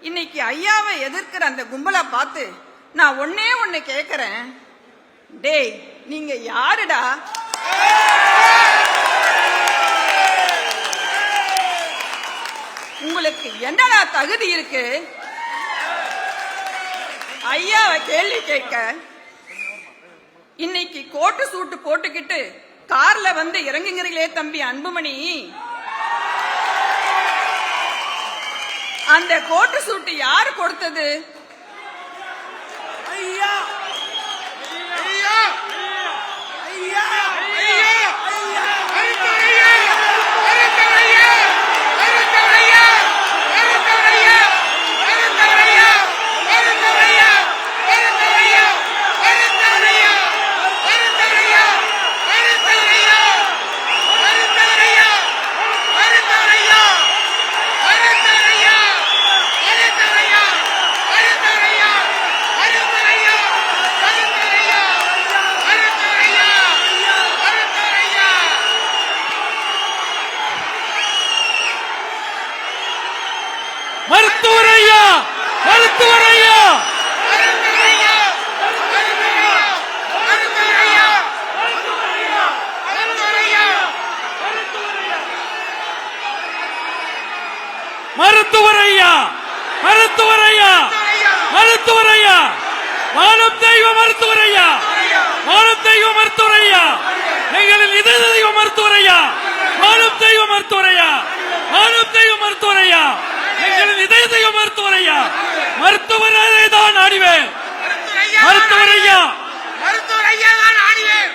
இன்னைக்கு ஐயாவை எதிர்க்கிற அந்த கும்பலை பார்த்து நான் ஒன்னே ஒண்ணு கேக்குறேன். டேய், நீங்க யாருடா? உங்களுக்கு என்னடா தகுதி இருக்கு ஐயாவை கேள்வி கேட்க? இன்னைக்கு கோட்டு சூட்டு போட்டுக்கிட்டு கார்ல வந்து இறங்குங்கிறீங்களே தம்பி அன்புமணி, அந்த கோட்டு சூட்டு யாரு கொடுத்தது? ஐயா ஐயா ஐயா மருத்துவரையா மருத்துவரையா மருத்துவரையா மருத்துவரையா மருத்துவரையா வாழும் தெய்வ மருத்துவரையா வாழும் தெய்வ மருத்துவரையா எங்களின் இதய தெய்வ மருத்துவரையா வாழும் தெய்வ மருத்துவரையா வாழும் தெய்வ மருத்துவரையா எங்களின் இதய தெய்வ மருத்துவரையா மருத்துவரை தான் ஆடிவேன் மருத்துவரையா மருத்துவரையா தான் ஆடிவேன்